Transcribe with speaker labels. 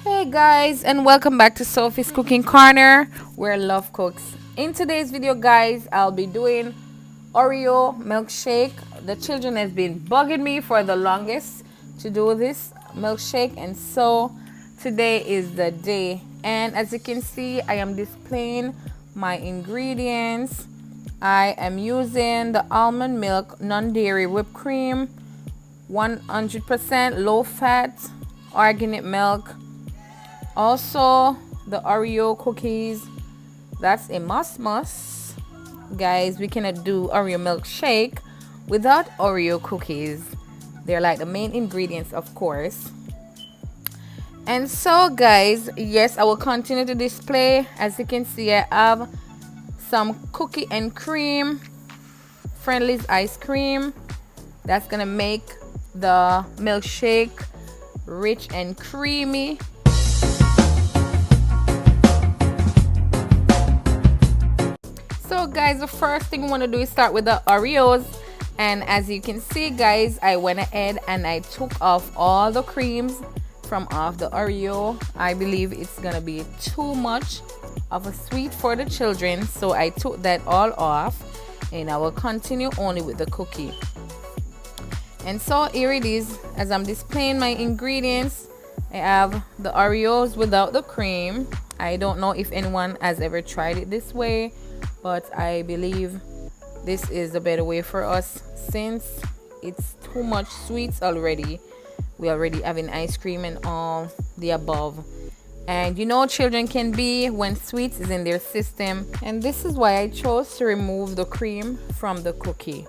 Speaker 1: Hey guys, and welcome back to Sophie's Cooking Corner, where love cooks. In today's video, guys, I'll be doing Oreo milkshake. The children has been bugging me for the longest to do this milkshake, and so today is the day. And as you can see, I am displaying my ingredients. I am using the almond milk non-dairy whipped cream, 100% low fat organic milk. Also, the Oreo cookies, that's a must. Guys, we cannot do Oreo milkshake without Oreo cookies. They're like the main ingredients, of course. And so, guys, yes, I will continue to display. As you can see, I have some cookie and cream, Friendly's ice cream. That's gonna make the milkshake rich and creamy. So guys, the first thing we want to do is start with the Oreos, and as you can see, guys, I went ahead and I took off all the creams from off the Oreo. I believe it's gonna be too much of a sweet for the children, so I took that all off, and I will continue only with the cookie. And so here it is. As I'm displaying my ingredients, I have the Oreos without the cream. I don't know if anyone has ever tried it this way, but I believe this is the better way for us since it's too much sweets already. We already having ice cream and all the above, and you know children can be when sweets is in their system, and this is why I chose to remove the cream from the cookie.